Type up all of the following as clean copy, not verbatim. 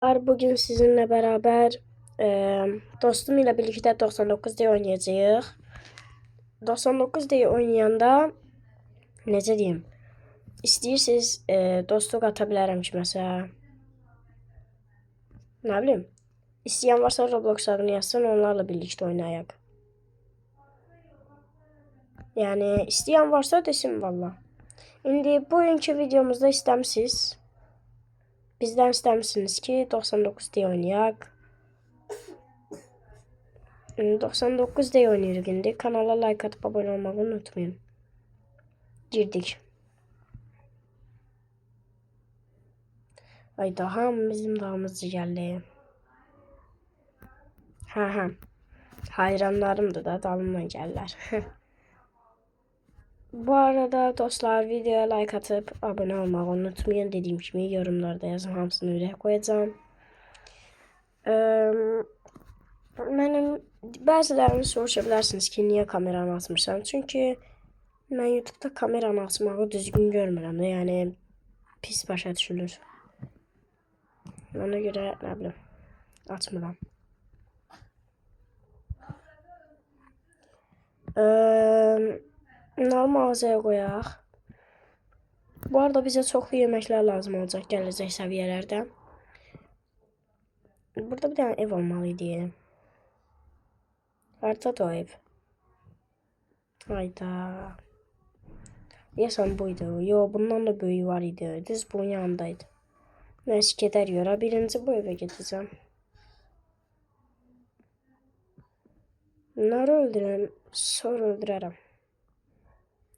Bugün sizinle beraber dostum ile birlikte 99D oynayacağız. 99D oynayanda necə deyim? İstəyirsiniz dostluq ata bilərəm kiməsə. Nə bilim. İstəyən varsa Roblox adını yazsın, onlarla birlikte oynayaq. Yəni istəyən varsa desin valla. İndi bugünkü videomuzda istəmisiniz. Bizdən istəmisiniz ki 99D oynayaq. 99D oynayırıq indi. Kanala like atıp abone olmayı unutmayın. Girdik. Ay daha bizim dağımızı geldi. Ha. Hayranlarımdır da dalımla gelirler. Bu arada dostlar videoya like atıp abone olmayı unutmayın. Dediğim gibi yorumlarda yazın, hamısını oraya koyacağım. Mənim bəziləriniz soruşa bilərsiniz ki, niyə kameranı açmırsan? Çünki mən YouTube'da kameranı açmağı düzgün görmürəm də, yəni pis başa düşülür. Ona görə nə bilim, açmıram. Mağazaya qoyaq. Bu arada bizə çoxlu yeməklər lazım olacaq gələcək səviyyələrdə. Burada bir tane ev olmalıydı. Haritadır o ev. Hayda. Deyəsən buydu. Yo, bundan da böyüyü var idi. Düz bunun yanındaydı. Neyse gedər yora. Birinci bu evə gedəcəm. Bunları öldürürəm. Sonra öldürərəm.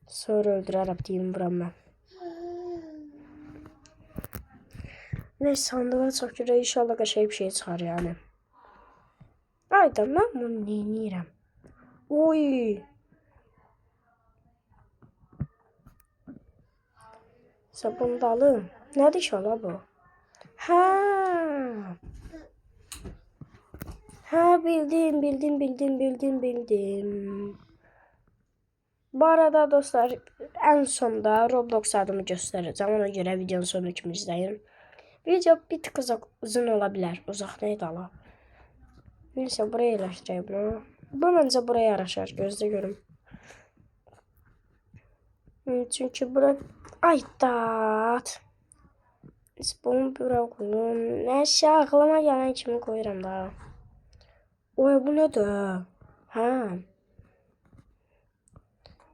Sonra öldürərəm deyim buram mən. Neyse sandığa çox görə inşallah qəşəng bir şey çıxar yani. Ayda mən bunu neyinirəm? Oy. Sabun dalı. Nədir inşallah bu? Ha bildim. Bu arada dostlar en sonda Roblox adımı göstereceğim. Ona göre videonun sonunu kimi izleyin. Video bir tık uzun olabilir. Uzaq neydi ala? Neyse buraya yerləşdireyim bunu. Bu məncə buraya yaraşar. Gözdə görüm. Çünkü bura... Ay dat. Bunu bura qoyum. Nəsə ağlıma gələn kimi koyuram da. Oy bu nədir? Ha.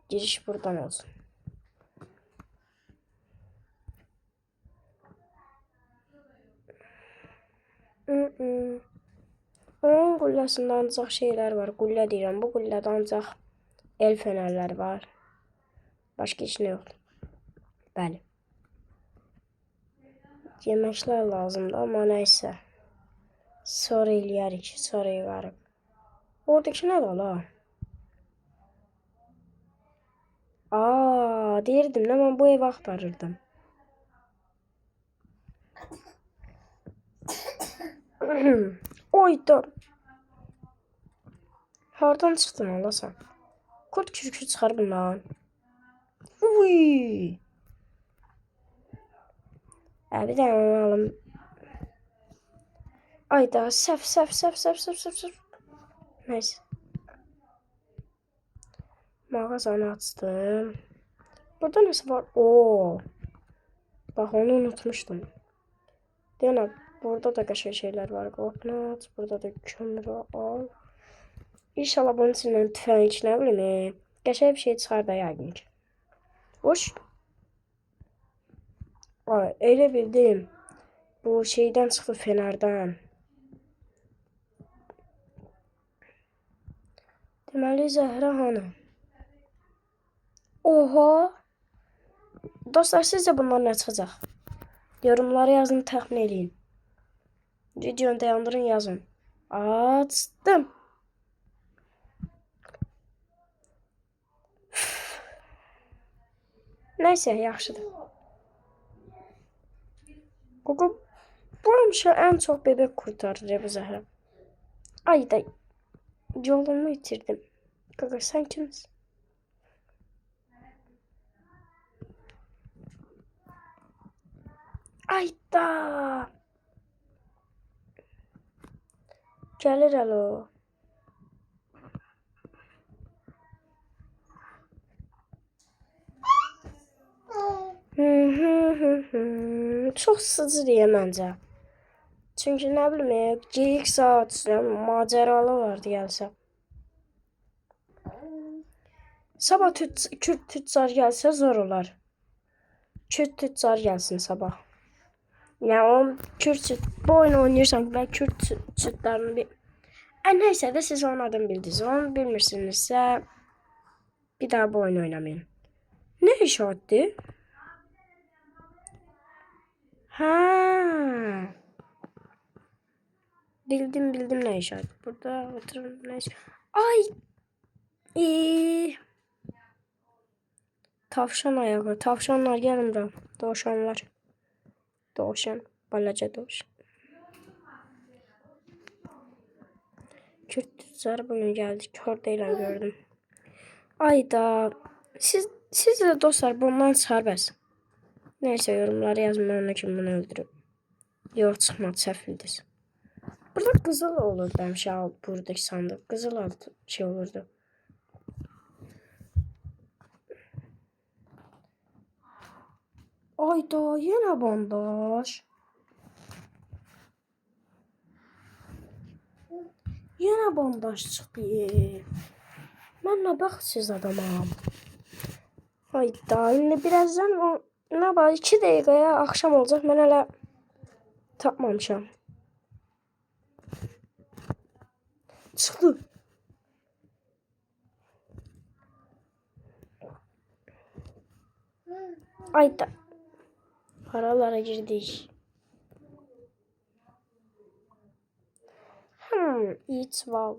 Giriş buradan olsun. Onun qulləsində ancaq şeyler var. Qullə deyirəm. Bu qullədə ancaq el fenerləri var. Başqa heç nə yoxdur. Bəli. Yeməklər lazımdır amma nəysə. Sonra eləyərik. Sonra yığarıq. Oradakı nə var la? Deyirdim də mən bu evi axtarırdım. Oyda. Hardan çıxdın ala sən? Kurt kürkü çıxar bundan. Uy. Bir dənə onu alım. Ayda səhv. Neyse. Mağazanı açdım. Burada nəsə var? Oo. Bax onu unutmuşdum. Deyən burada da qəşəng şeyler var. Qopnat. Burada da kömür al. İnşallah bunun içindən tüfəng, nə bilim, qəşəng bir şey çıxar da yəqin ki. Hoş. Ay, elə bildim. Bu şeydən çıxdı, fenerdən. Deməli Zəhra hanı? Oha. Dostlar sizce bunlar nə çıxacaq? Yorumlara yazın, təxmin eləyin. Videonu dayandırın, yazın. Açdım. Neyse, yaxşıdır. Bu həmişə ən çox bebek kurtarır bu Zəhra. Ay da yolumu itirdim. Qaqa sen kimsin? Ay da. Gəlir hələ o. Çox sıcı deyə məncə. Çünki nə bilim, geyik saat, macəralı vardı gəlsə. Sabah Kürt tüccar gəlsə zor olar. Kürt tüccar gəlsin sabah. Yəni o Kürt bu oyunu oynayırsan və Kürt tüccarını bir... Nəysə də siz onun adını bildiniz. Onu bilmirsinizsə bir daha bu oyunu oynamayın. Nə işaretdir? Hə. Bildim nə işaret. Burada oturum nə işaret. Ay. Tavşan ayağı. Tavşanlar gəlin bura. Dovşanlar. Dovşan. Balaca dovşan. Kürt tüccarı bugün gəldi. Kör deyilən gördüm. Ayda. Siz də dostlar bundan çıxar bəs. Nəysə yorumları yazın. Mən ona kim bunu öldürüb. Yox çıxmadı. Səhv bildiniz. Burada qızıl olurdu həmişə buradakı sandıq. Qızıl altı şey olurdu. Ayda yenə bandaj. Yenə bandaj çıxdı. Mən nə baxsız adamam. Ayda indi birazdan o nə var 2 dəqiqəyə axşam olacaq. Mən hələ tapmamışam. Çıxdı. Ayda. Paralara girdik. İçval.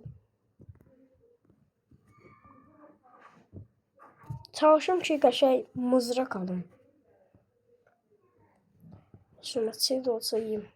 Çalışım ki qəşəng mızraq alım. Şuna çevir olsa yiyeyim.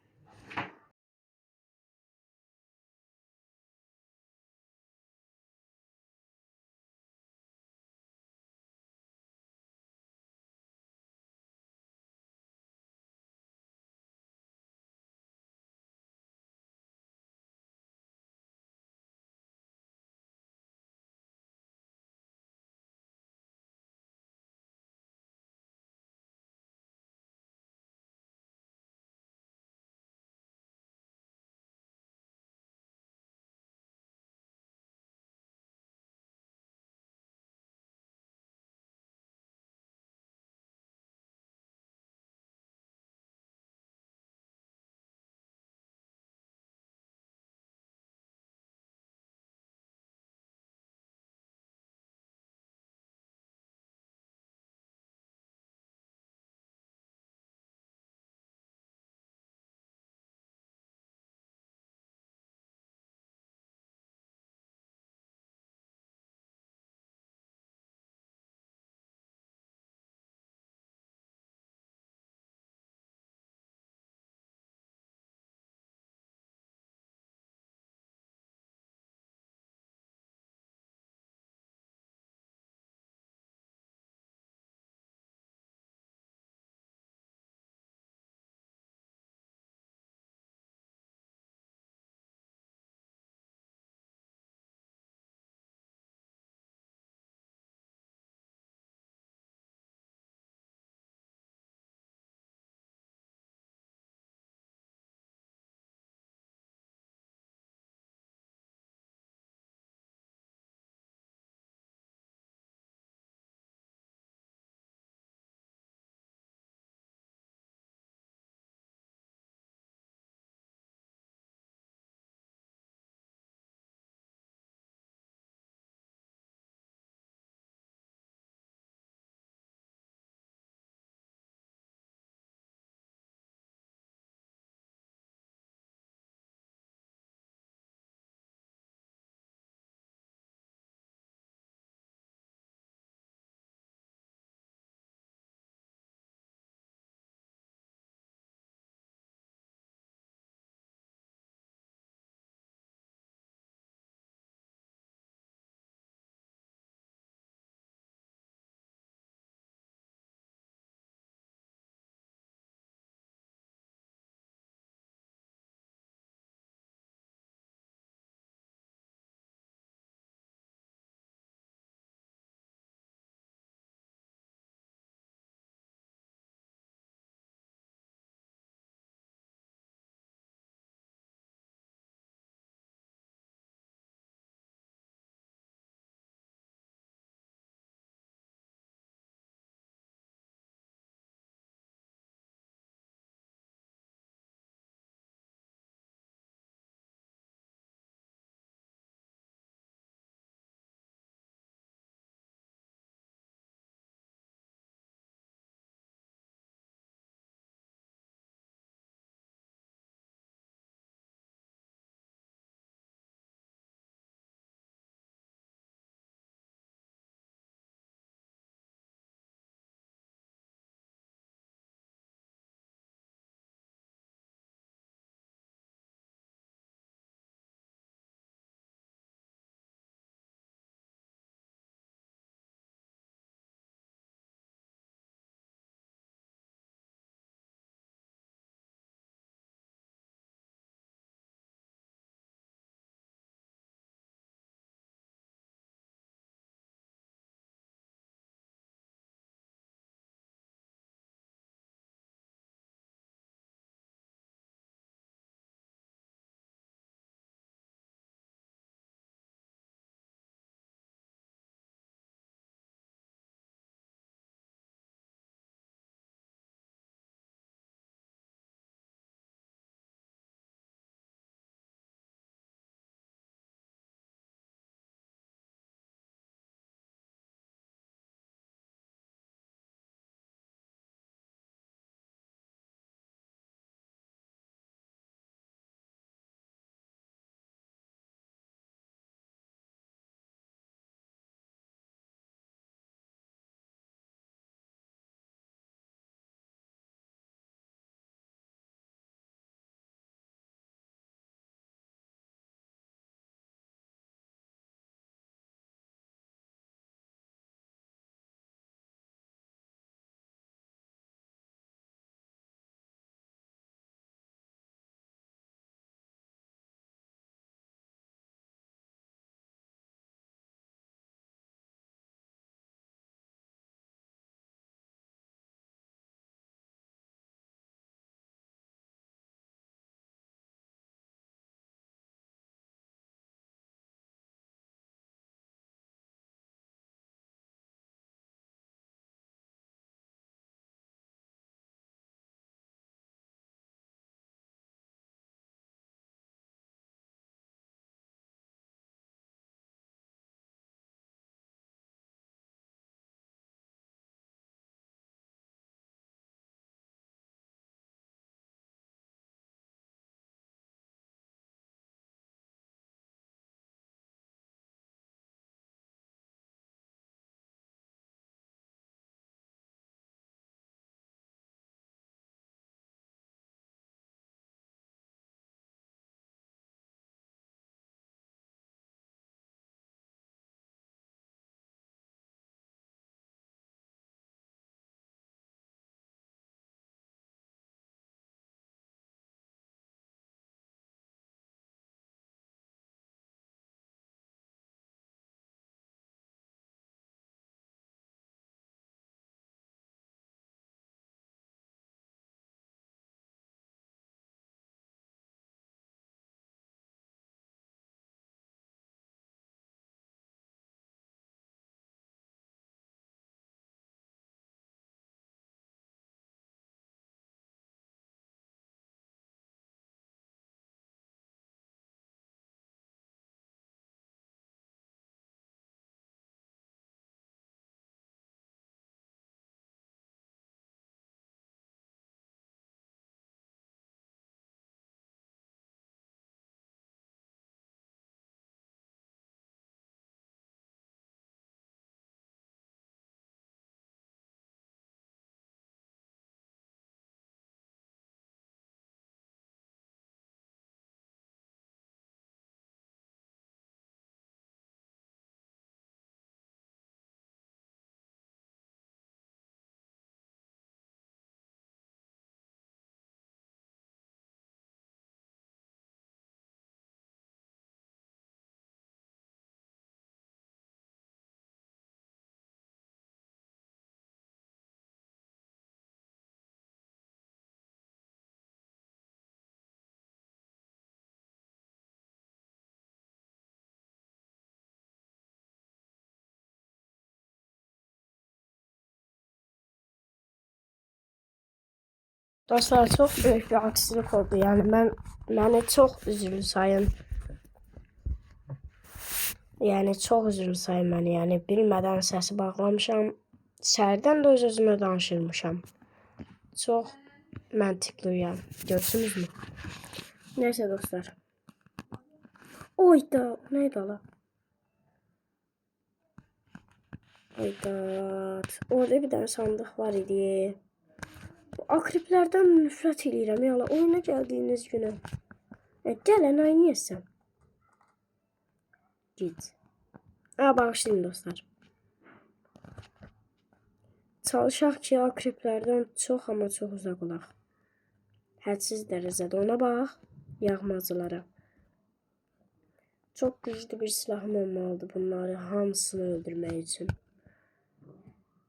Dostlar, çok büyük bir aksilik oldu. Yani beni çok üzülü sayın. Yani çok üzülü sayın beni. Yani bilmeden sesi bağlamışam. Sərdən də öz-özümə danışırmışam. Çox məntiqliyəm. Görsünüz mü? Neyse dostlar. Oyda, neydi ala? Oyda. Orada bir tane sandık var idi. Bu akreplərdən nifrət edirəm. Yala, oyuna gəldiyiniz günü. Gələn oynayasın. Git. Bağışlayın dostlar. Çalışaq ki, akreplərdən çox ama çox uzaq olaq. Hədsiz dərəcədə ona bax. Yağmacılara. Çok güçlü bir silahım olmalıdır bunları hamısını öldürmək üçün.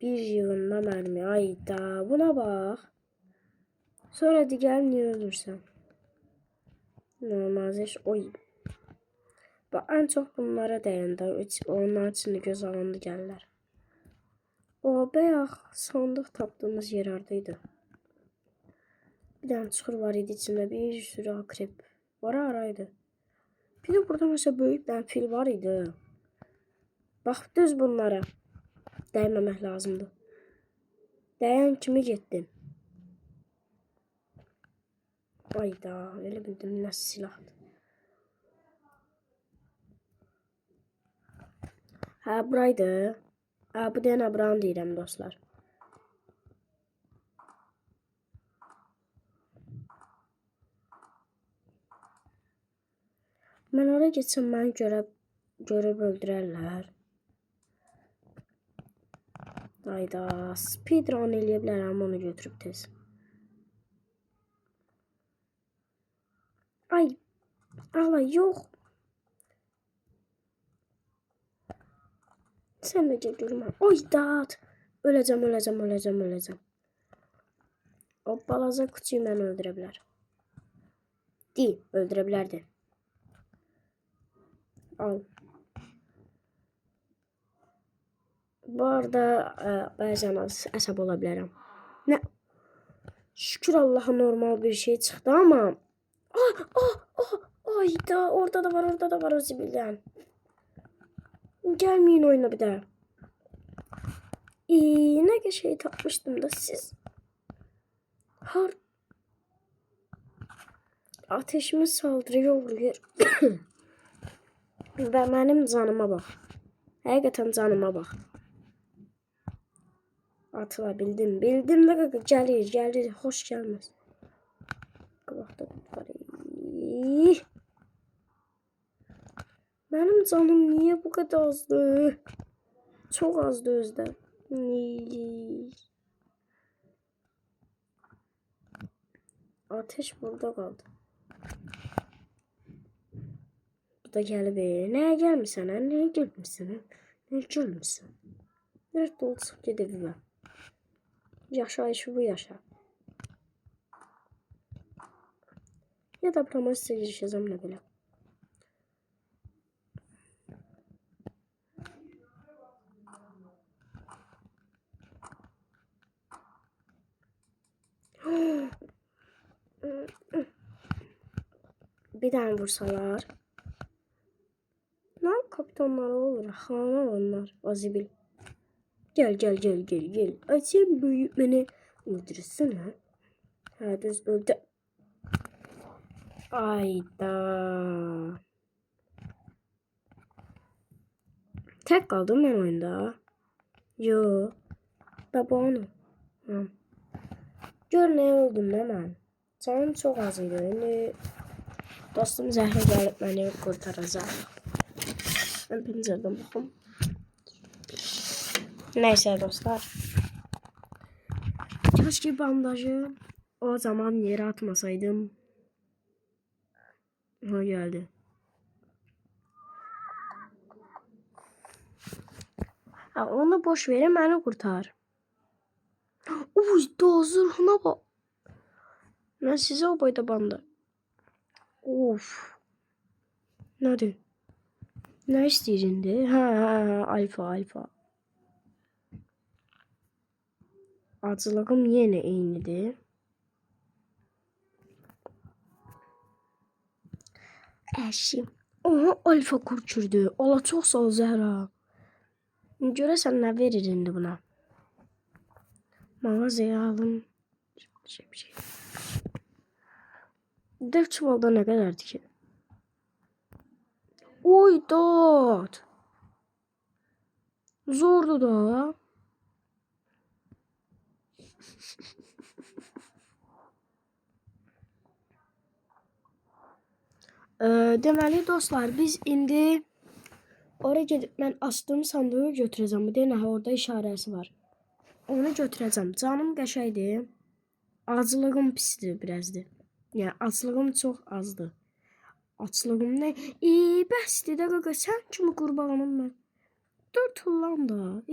Bir yığında mərmi. Ayda, buna bak. Sonra digər niye öldürsən? Naziş, oy. Bak, en çok bunlara dəyəndə onlar için göz alandı gəlirlər. O, bayaq sandıq tapdığımız yer haradaydı? Bir tane çukur var idi, içində bir sürü akrep. Araydı. Bir de burada mesela büyük bir fil var idi. Bak düz bunlara. Değmemek lazımdı. Değen kimi getdin? Ayda, öyle bildim nasıl silahdı. Ha, buraydı. Ha, bu dene buranı deyirəm dostlar. Ben oraya geçsem beni görüp öldürərlər. Ayda, speedrun eləyə bilərəm, onu götürüb tez. Ay, ala yok. Sen de gel görüm. Oy dağıt. Öleceğim. O balaca kutuyu beni öldürebilir. Değil, öldürebilirdi. Al. Bu arada bazen əsəb ola bilərəm. Ne? Şükür Allah'a normal bir şey çıktı ama. Ayda, orada da var o zibilden. Gelmeyin oyuna bir daha. Ne şey tapmıştım da siz. Ateşimi saldırıyor vuruyor. Ve benim canıma bak. Hakikaten canıma bak. Atılabildim. Bildim de gelir. Hoş gelmez. Benim canım niye bu kadar azdı? Çok azdı özde. Ateş burada kaldı. Bu da gelip neye gelmişsin ha? Neye gelmişsin? Neye gelmişsin? Nerede olsak gidelim. Yaşayışı bu yaşa. Ya da promosyona girişeceğim ne böyle. Bir tane vursalar. Ne kapitanlar olur? Hana onlar. Azibil. Gel. Açayım büyük beni öldürürsün ha. Ha düz öldü. Ayda. Tek kaldım ben oyunda. Yo. Baba onu. Ha. Gör ne oldum hemen. Canım çok azıydı. Yani dostum Zəhra gəlib məni kurtaracaq. Ben pencereden bakım. Neyse dostlar. Keşke bandajı o zaman yere atmasaydım. Ha geldi. Ha, onu boş verin, beni kurtar. Uy, daha zırhına bak. Ben size o boyda bandı. Of. Nerede? Ne isteyirindi? Ha, alfa. Acılığım yine eynidir. Əşim. Oha alfa kurçurdu. Allah çox sağ ol Zəhra. Görəsən nə verir indi buna? Mağazaya alın. Bir şey. Dev çuvalda ne kadardı ki? Oy dot. Zordu da. Deməli dostlar, biz indi oraya gedib mən açdığım sandığı götürəcəm. Bu deyən orada işarəsi var. Onu götürəcəm. Canım qəşəydir. Acılığım pisdir birazdır. Yəni acılığım çox azdır. Açlığım ne? Bəsdir də qaqa, sən kimi qurbanım mən. Dur tullan da.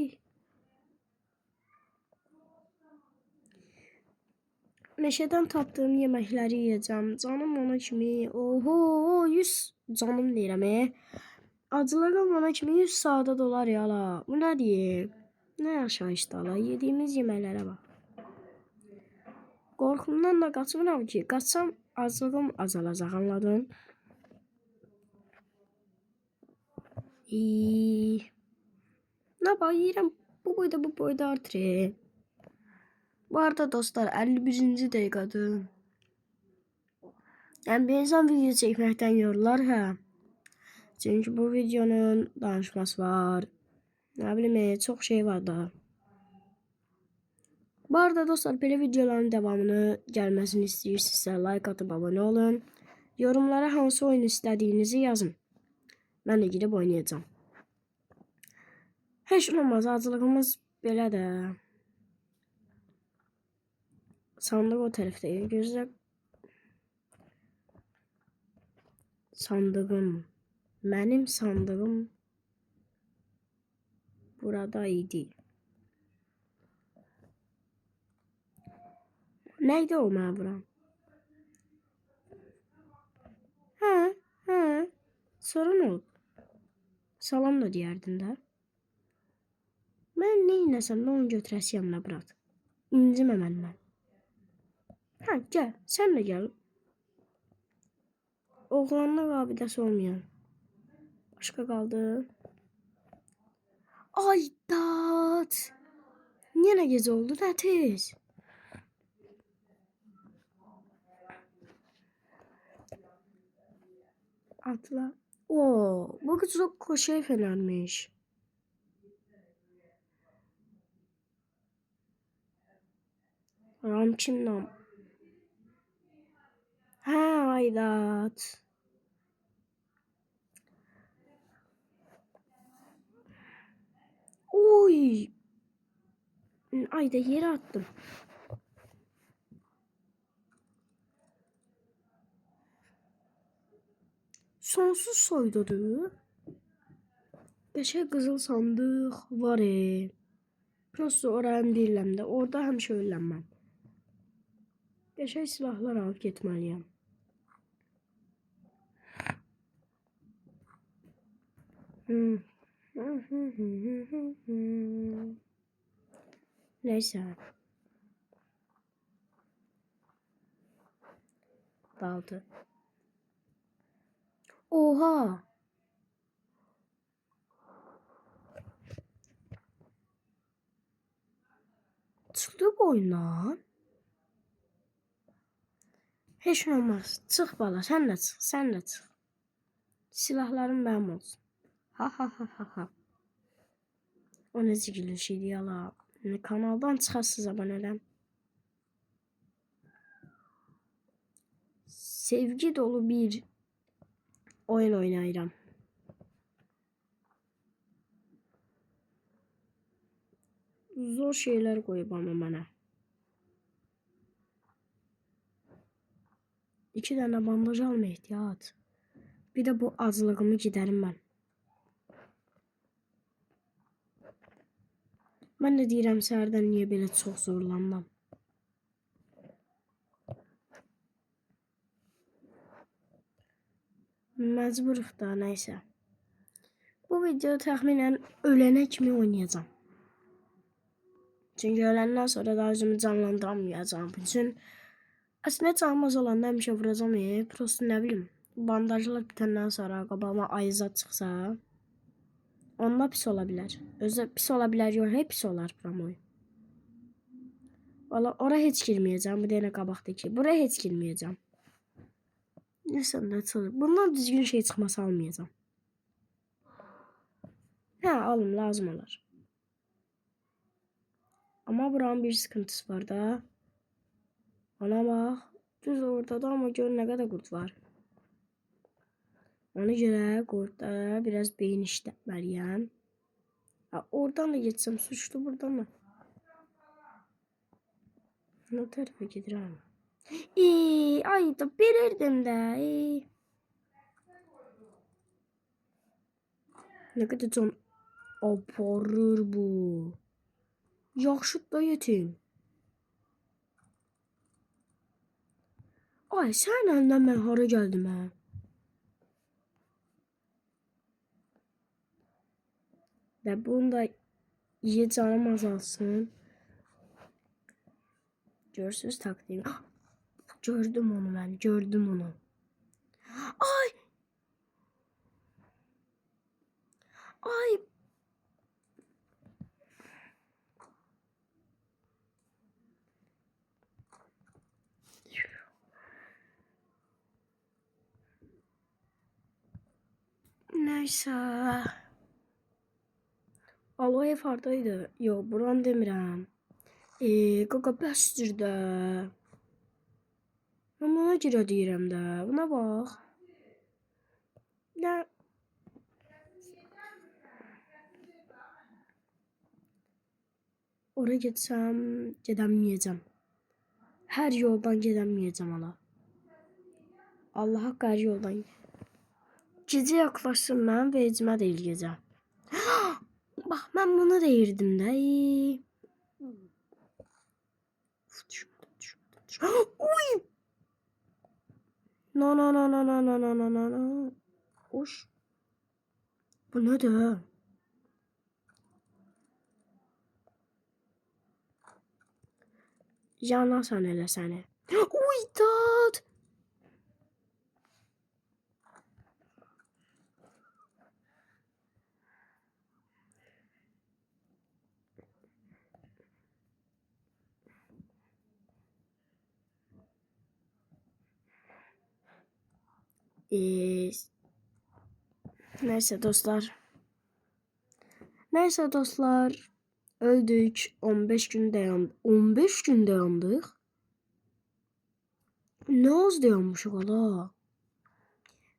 Meşədən tapdığım yeməkləri yeyəcəm. Canım ona kimi. Oho, 100 canım deyirəm. Acılığım ona kimi 100 saata dolar yala. Bu nə deyir? Nə yaşayışdı ala? Yediğimiz yeməklərə bax. Qorxumdan da qaçmıram ki. Qaçsam acılığım azalacaq, anladın? Ne yapayım? Bu boyda artır. Bu arada dostlar 51. dakikadır. Yani bir insan video çekmekten yorulur ha. Çünkü bu videonun danışması var. Ne bileyim çok şey var da. Bu arada dostlar böyle videoların devamını gelmesini istiyorsanız like atıp abone olun. Yorumlara hangi oyun istediğinizi yazın. Ben de gidip oynayacağım. Heç olmaz, acılığımız belə də. Sandıq o tərəfdəyir. Gözlə. Sandığım. Mənim sandığım burada idi. Neydi o mənə buram? Hə. Sorun oldu. Salam da deyərdin də. Mən neynəsəm də onu götürəsiyəm də bırak. İncimə məndən. Hə, gəl. Sən də gəl. Oğlanla qabilesi olmayan. Başqa qaldı. Ay dat. Niyə nə gecə oldu da tez? Atla. Oo, bu çok şey falanmış. Ramçimnam. Ha, aydat. Oy. Ayda yere attım. Sonsuz soydadı. Beşe kızıl sandık var Prosto oraya deyirəm də. Orada həmişə ölənməm. Beşe silahlar alıp getməliyəm. Neyse. Daldı. Oha. Çıktı bu oyundan. Heç olmaz. Çıx bala, sən də çıx, sən də çıx. Silahlarım mənim olsun. Ha. O necə gülüş idi yala. Kanaldan çıxarsınız abonədən. Sevgi dolu bir oyun oynayıram. Zor şeyler koyup ama mənə. 2 dənə bandaj alma ehtiyat. Bir de bu acılığımı giderim ben. Ben de deyirəm səhərdən niyə belə çox zorlanmam. Məcburuq da, neyse. Bu video təxminən ölənə kimi oynayacağım. Çünkü öləndən sonra da özümü canlandıramayacağım üçün. Aslında canım az olanda həmişə vuracağım. Prosto nə bilim. bandajlar bitəndən sonra qabağıma ayızat çıxsa, onda pis ola bilər. Özü pis ola bilər, yox, hep pis olar Pramoy. Valla oraya heç girməyəcəm. Bu deyənə qabaqdakı. Buraya heç girməyəcəm. Neyse de çalır. Bundan düzgün şey çıkması almayacağım. Ha alım lazım olur. Ama buranın bir sıkıntısı var da. Ona bak. Düz ortada ama gör ne kadar kurt var. Ona göre kurtlara biraz beyin işletmeliyim. Ha, oradan da geçsem suçlu buradan mı? Ne tarafa gidiyorum? Ay da bilirdim de. Ne kadar can aparır bu. Yaxşı da yetim. Ay sen elinden ben hara geldim ha. Ve bunu da iyi canım azalsın. Görsüz taktiğim. Gördüm onu ben. Gördüm onu. Ay. Ay. Neyse. Alo ev hardaydı? Yo buran demirəm. Qaqa bəsdir də. Mən buna girə deyirəm də. Buna bax. Ya. Oraya getsəm gedəməyəcəm. Hər yoldan gedəməyəcəm ala. Allah haqqı hər yoldan. Gecə yaxlaşsın mən vecimə deyil gecə. Bak ben bunu deyirdim də. Uy. No. Hoş. Bu ne de? Yana sen elə səni. Uy tat. Neyse dostlar. Öldük. 15 gün dayandık. 15 gün dayandık. Ne az dayanmışıq ala.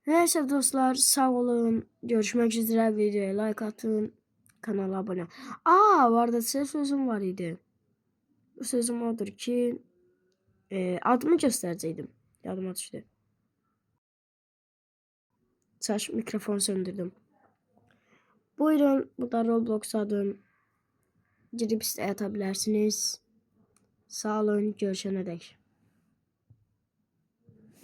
Neyse dostlar sağ olun. Görüşmek üzere. Videoya like atın. Kanala abone. Bu arada size sözüm var idi. Bu sözüm odur ki adımı gösterəcəydim. Yadıma düşdü. Saç mikrofon söndürdüm. Buyurun bu da Roblox adım. Girip atabilirsiniz. Sağ olun. Görüşene dek.